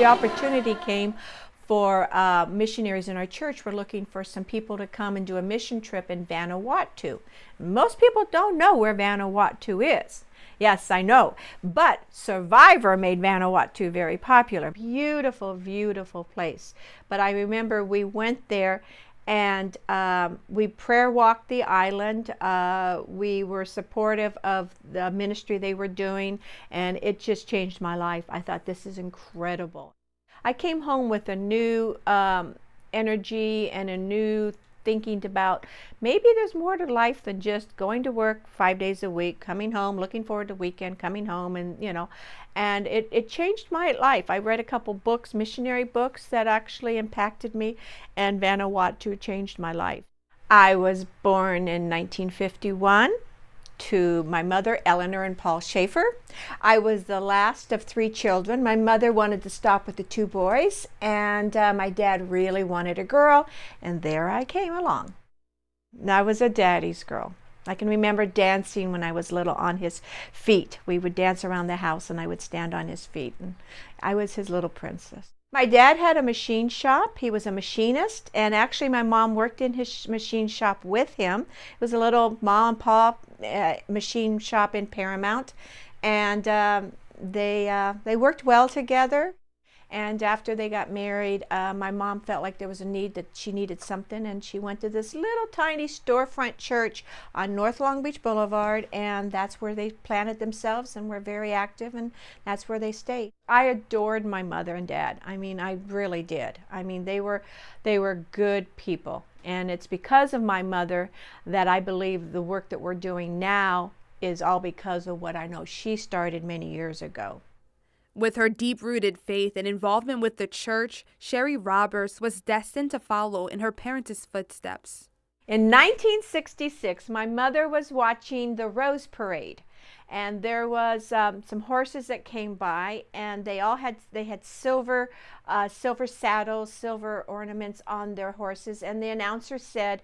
The opportunity came for missionaries in our church. We're looking for some people to come and do a mission trip in Vanuatu. Most people don't know where Vanuatu is. Yes, I know, but Survivor made Vanuatu very popular. Beautiful, beautiful place. But I remember we went there and we prayer walked the island. We were supportive of the ministry they were doing, and it just changed my life. I thought, this is incredible. I came home with a new energy and a new thinking about maybe there's more to life than just going to work 5 days a week, coming home, looking forward to weekend, coming home, and and it changed my life. I read a couple books, missionary books, that actually impacted me, and Vanuatu changed my life. I was born in 1951 to my mother, Eleanor and Paul Schaefer. I was the last of 3 children. My mother wanted to stop with the 2 boys, and my dad really wanted a girl, and there I came along. I was a daddy's girl. I can remember dancing when I was little on his feet. We would dance around the house, and I would stand on his feet, and I was his little princess. My dad had a machine shop. He was a machinist, and actually my mom worked in his machine shop with him. It was a little mom and pop machine shop in Paramount, and they worked well together. And after they got married, my mom felt like there was a need, that she needed something, and she went to this little tiny storefront church on North Long Beach Boulevard, and that's where they planted themselves and were very active, and that's where they stayed. I adored my mother and dad. I mean, I really did. I mean, they were good people, and it's because of my mother that I believe the work that we're doing now is all because of what I know she started many years ago. With her deep-rooted faith and involvement with the church, Sherri Roberts was destined to follow in her parents' footsteps. In 1966, my mother was watching the Rose Parade, and there was some horses that came by, and they had silver saddles, silver ornaments on their horses, and the announcer said,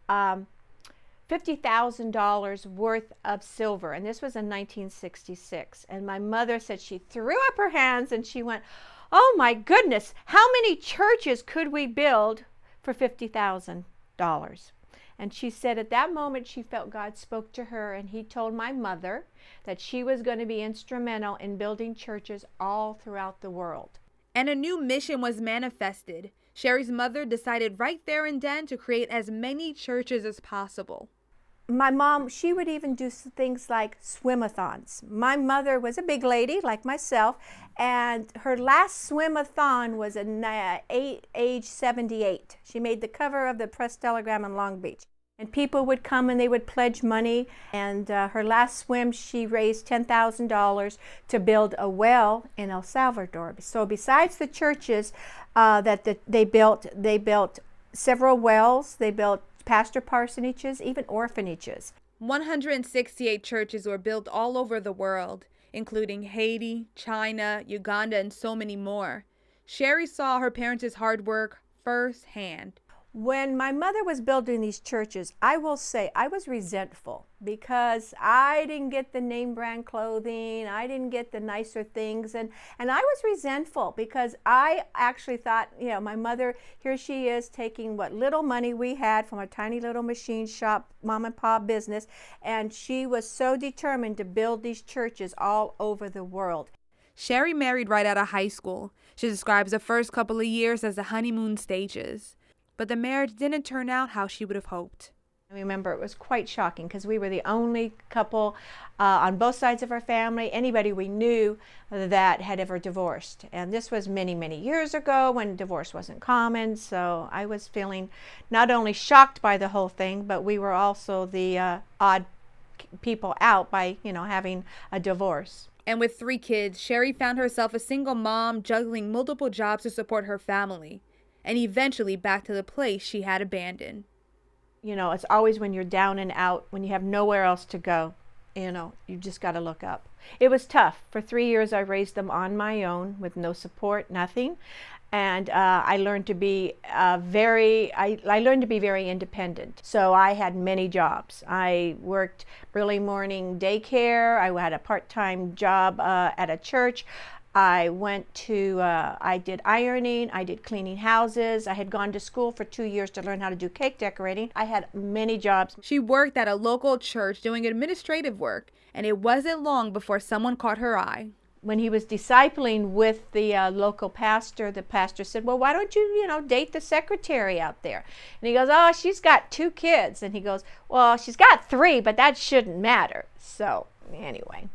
$50,000 worth of silver, and this was in 1966. And my mother said she threw up her hands and she went, "Oh my goodness, how many churches could we build for $50,000?" And she said at that moment she felt God spoke to her, and he told my mother that she was going to be instrumental in building churches all throughout the world. And a new mission was manifested. Sherri's mother decided right there and then to create as many churches as possible. My mom, she would even do things like swim-a-thons. My mother was a big lady like myself, and her last swim-a-thon was at age 78. She made the cover of the Press Telegram in Long Beach. And people would come and they would pledge money, and her last swim she raised $10,000 to build a well in El Salvador. So besides the churches they built several wells, they built pastor parsonages, even orphanages. 168 churches were built all over the world, including Haiti, China, Uganda, and so many more. Sherri saw her parents' hard work firsthand. When my mother was building these churches, I will say I was resentful because I didn't get the name brand clothing, I didn't get the nicer things, and I was resentful because I actually thought, my mother, here she is taking what little money we had from a tiny little machine shop, mom and pop business, and she was so determined to build these churches all over the world. Sherri married right out of high school. She describes the first couple of years as the honeymoon stages. But the marriage didn't turn out how she would have hoped. I remember it was quite shocking because we were the only couple on both sides of our family, anybody we knew that had ever divorced. And this was many, many years ago when divorce wasn't common. So I was feeling not only shocked by the whole thing, but we were also the odd people out by, having a divorce. And with 3 kids, Sherri found herself a single mom juggling multiple jobs to support her family, and eventually back to the place she had abandoned. It's always when you're down and out, when you have nowhere else to go, you just got to look up. It was tough. For 3 years, I raised them on my own with no support, nothing. And I learned to be very independent. So I had many jobs. I worked early morning daycare. I had a part-time job at a church. I went to, I did ironing, I did cleaning houses. I had gone to school for 2 years to learn how to do cake decorating. I had many jobs. She worked at a local church doing administrative work, and it wasn't long before someone caught her eye. When he was discipling with the local pastor, the pastor said, well, why don't you, date the secretary out there? And he goes, oh, she's got 2 kids. And he goes, well, she's got 3, but that shouldn't matter. So anyway.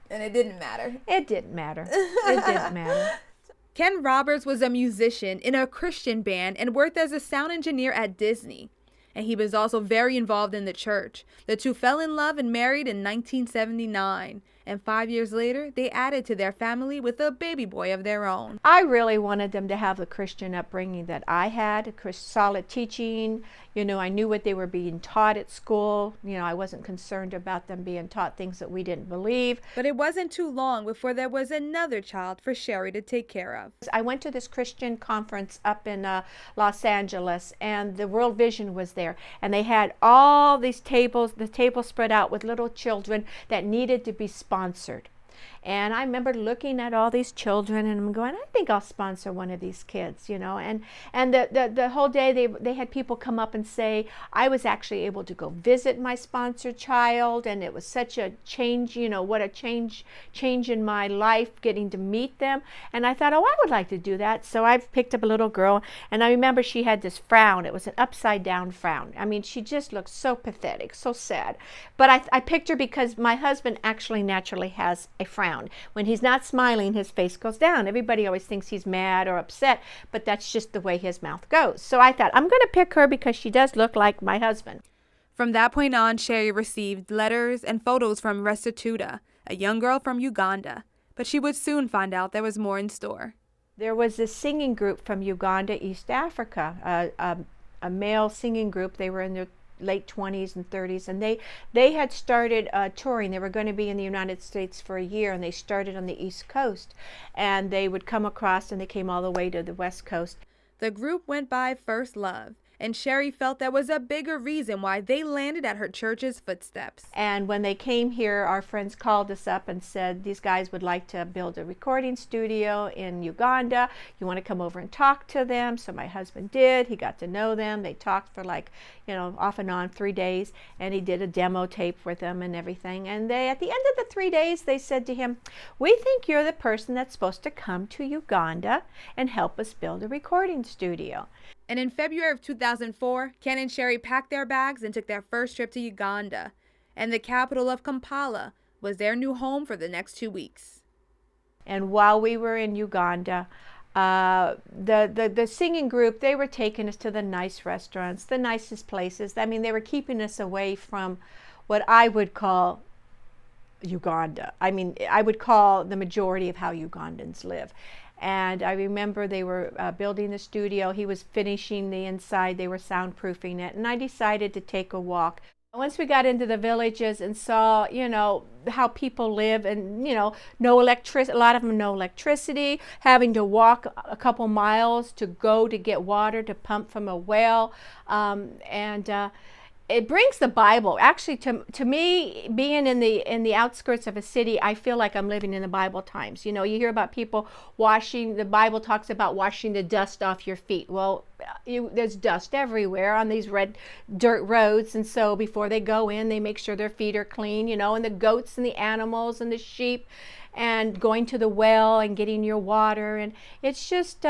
And it didn't matter. It didn't matter. It didn't matter. Ken Roberts was a musician in a Christian band and worked as a sound engineer at Disney. And he was also very involved in the church. The two fell in love and married in 1979. And 5 years later, they added to their family with a baby boy of their own. I really wanted them to have the Christian upbringing that I had, solid teaching. I knew what they were being taught at school. I wasn't concerned about them being taught things that we didn't believe. But it wasn't too long before there was another child for Sherri to take care of. I went to this Christian conference up in Los Angeles, and the World Vision was there. And they had all these tables, the table spread out with little children that needed to be sponsored. And I remember looking at all these children and I'm going, I think I'll sponsor one of these kids, And the whole day they had people come up and say, I was actually able to go visit my sponsored child, and it was such a change, what a change in my life getting to meet them. And I thought, oh, I would like to do that. So I picked up a little girl, and I remember she had this frown. It was an upside down frown. I mean, she just looked so pathetic, so sad. But I picked her because my husband actually naturally has a frown. When he's not smiling, his face goes down. Everybody always thinks he's mad or upset, but that's just the way his mouth goes. So I thought, I'm going to pick her because she does look like my husband. From that point on, Sherri received letters and photos from Restituta, a young girl from Uganda. But she would soon find out there was more in store. There was this singing group from Uganda, East Africa, a male singing group. They were in their late 20s and 30s, and they had started touring. They were going to be in the United States for a year, and they started on the East Coast, and they would come across, and they came all the way to the West Coast. The group went by First Love, and Sherri felt there was a bigger reason why they landed at her church's footsteps. And when they came here, our friends called us up and said, these guys would like to build a recording studio in Uganda. You want to come over and talk to them? So my husband did. He got to know them. They talked for off and on 3 days, and he did a demo tape with them and everything. And at the end of the 3 days, they said to him, we think you're the person that's supposed to come to Uganda and help us build a recording studio. And in February of 2004, Ken and Sherri packed their bags and took their first trip to Uganda. And the capital of Kampala was their new home for the next 2 weeks. And while we were in Uganda, the singing group, they were taking us to the nice restaurants, the nicest places. I mean, they were keeping us away from what I would call Uganda. I mean, I would call the majority of how Ugandans live. And I remember they were building the studio. He was finishing the inside. They were soundproofing it. And I decided to take a walk. Once we got into the villages and saw, how people live, and, no electricity, a lot of them no electricity, having to walk a couple miles to go to get water to pump from a well. It brings the Bible. Actually, to me, being in the outskirts of a city, I feel like I'm living in the Bible times. You hear about people the Bible talks about washing the dust off your feet. Well, there's dust everywhere on these red dirt roads, and so before they go in, they make sure their feet are clean, and the goats and the animals and the sheep, and going to the well and getting your water. And it's just,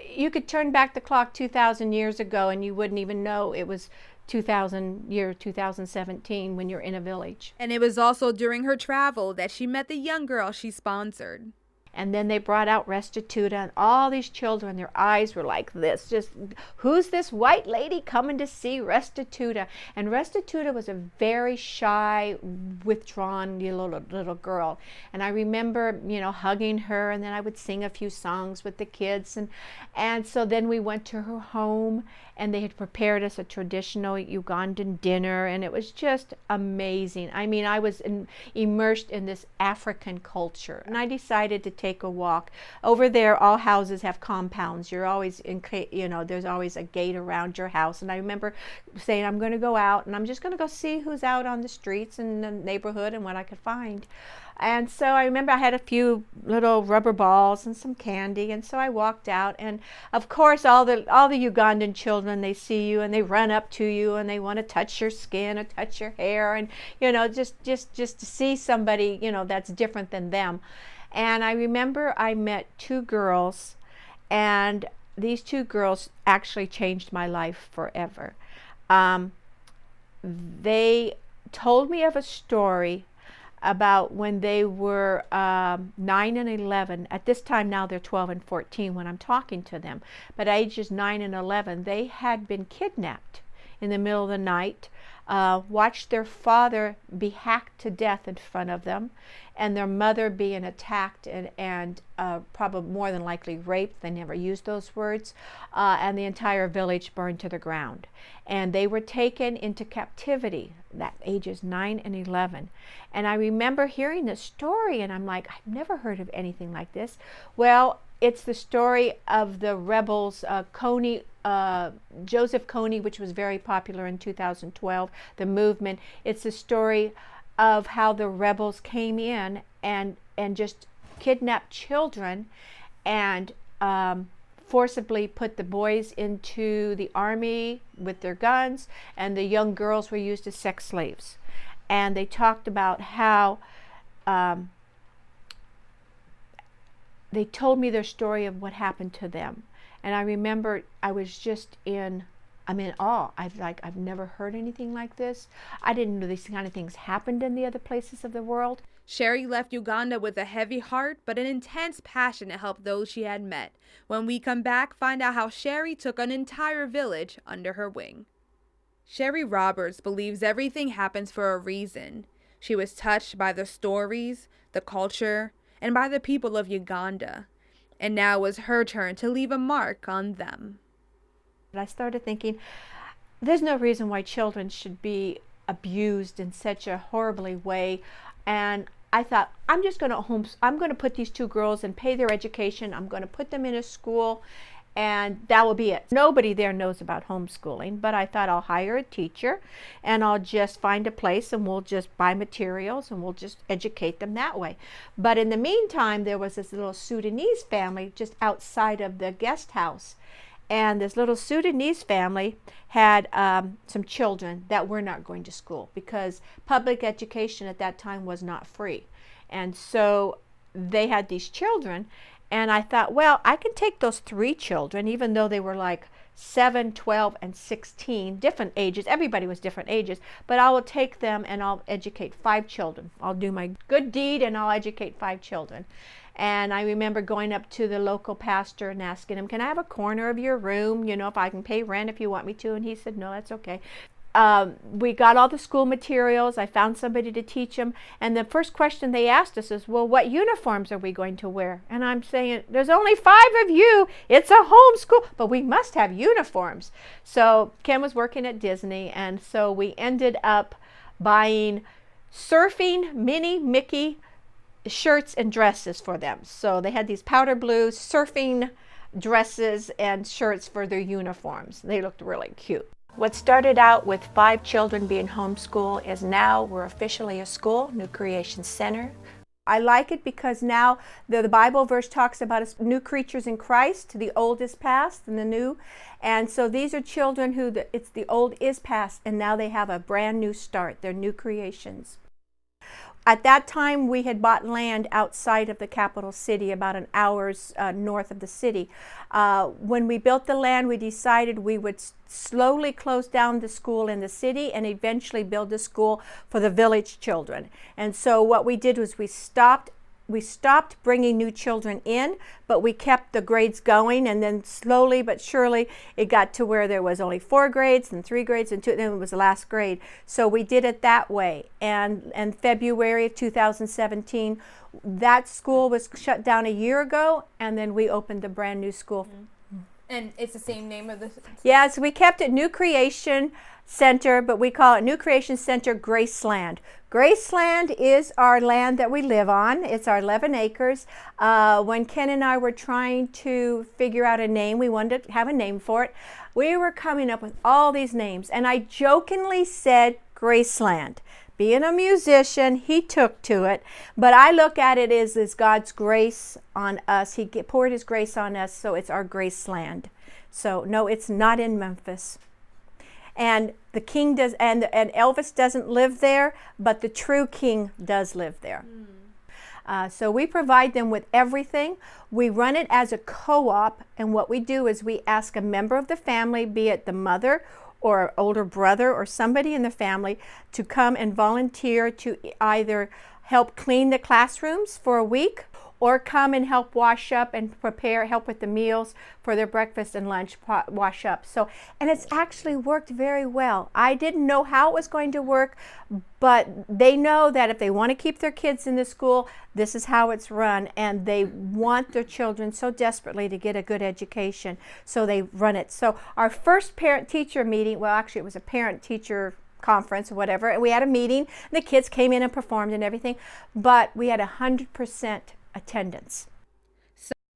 you could turn back the clock 2,000 years ago and you wouldn't even know it was 2017 when you're in a village. And it was also during her travel that she met the young girl she sponsored. And then they brought out Restituta, and all these children, their eyes were like this, just, who's this white lady coming to see Restituta? And Restituta was a very shy, withdrawn little girl. And I remember, hugging her, and then I would sing a few songs with the kids. And so then we went to her home, and they had prepared us a traditional Ugandan dinner, and it was just amazing. I mean, I was immersed in this African culture, and I decided to take a walk. Over there, all houses have compounds. You're always there's always a gate around your house. And I remember saying, I'm going to go out and I'm just going to go see who's out on the streets in the neighborhood and what I could find. And so I remember I had a few little rubber balls and some candy, and so I walked out, and of course all the Ugandan children, they see you and they run up to you and they want to touch your skin or touch your hair, and just to see somebody that's different than them. And I remember I met two girls, and these two girls actually changed my life forever. They told me of a story about when they were 9 and 11. At this time now they're 12 and 14 when I'm talking to them. But at ages 9 and 11, they had been kidnapped in the middle of the night, watched their father be hacked to death in front of them, and their mother being attacked and probably more than likely raped. They never used those words. And the entire village burned to the ground. And they were taken into captivity at ages 9 and 11. And I remember hearing this story, and I'm like, I've never heard of anything like this. Well, it's the story of the rebels, Joseph Kony, which was very popular in 2012, the movement. It's the story of how the rebels came in and just kidnapped children and forcibly put the boys into the army with their guns, and the young girls were used as sex slaves. And they talked about how they told me their story of what happened to them. And I remember I was just I'm in awe. I've never heard anything like this. I didn't know these kind of things happened in the other places of the world. Sherri left Uganda with a heavy heart, but an intense passion to help those she had met. When we come back, find out how Sherri took an entire village under her wing. Sherri Roberts believes everything happens for a reason. She was touched by the stories, the culture, and by the people of Uganda. And now it was her turn to leave a mark on them. I started thinking, there's no reason why children should be abused in such a horribly way. And I thought, I'm going to put these two girls and pay their education. I'm going to put them in a school, and that will be it. Nobody there knows about homeschooling, but I thought I'll hire a teacher and I'll just find a place and we'll just buy materials and we'll just educate them that way. But in the meantime, there was this little Sudanese family just outside of the guest house. And this little Sudanese family had some children that were not going to school because public education at that time was not free. And so they had these children, and I thought, well, I can take those 3 children, even though they were like 7, 12, and 16, different ages. Everybody was different ages, but I will take them and I'll educate 5 children. I'll do my good deed and I'll educate 5 children. And I remember going up to the local pastor and asking him, can I have a corner of your room? If I can pay rent if you want me to. And he said, no, that's okay. We got all the school materials. I found somebody to teach them. And the first question they asked us is, well, what uniforms are we going to wear? And I'm saying, there's only 5 of you. It's a homeschool, but we must have uniforms. So Ken was working at Disney. And so we ended up buying surfing Minnie Mickey shirts and dresses for them. So they had these powder blue surfing dresses and shirts for their uniforms. They looked really cute. What started out with 5 children being homeschooled is now we're officially a school, New Creation Center. I like it because now the Bible verse talks about us new creatures in Christ. The old is past and the new. And so these are children who it's the old is past and now they have a brand new start. They're new creations. At that time, we had bought land outside of the capital city, about an hour's north of the city. When we built the land, we decided we would slowly close down the school in the city and eventually build a school for the village children. And so what we did was we stopped bringing new children in, but we kept the grades going, and then slowly but surely it got to where there was only 4 grades and 3 grades and 2, then it was the last grade. So we did it that way. And in February of 2017, that school was shut down a year ago, and then we opened the brand new school. And it's the same name of the... Yes, we kept it New Creation Center, but we call it New Creation Center Graceland. Graceland is our land that we live on. It's our 11 acres. When Ken and I were trying to figure out a name, we wanted to have a name for it. We were coming up with all these names, and I jokingly said Graceland. Being a musician, he took to it, but I look at it as God's grace on us. He poured his grace on us, so it's our Graceland. So no, it's not in Memphis. And the king does, and Elvis doesn't live there, but the true king does live there. So we provide them with everything. We run it as a co-op, and what we do is we ask a member of the family, be it the mother or older brother or somebody in the family, to come and volunteer to either help clean the classrooms for a week or come and help wash up and help with the meals for their breakfast and lunch, wash up. So, and it's actually worked very well. I didn't know how it was going to work, but they know that if they want to keep their kids in the school, this is how it's run, and they want their children so desperately to get a good education, so they run it. So our first parent-teacher meeting, well, actually it was a parent-teacher conference or whatever, and we had a meeting, and the kids came in and performed and everything, but we had 100% attendance.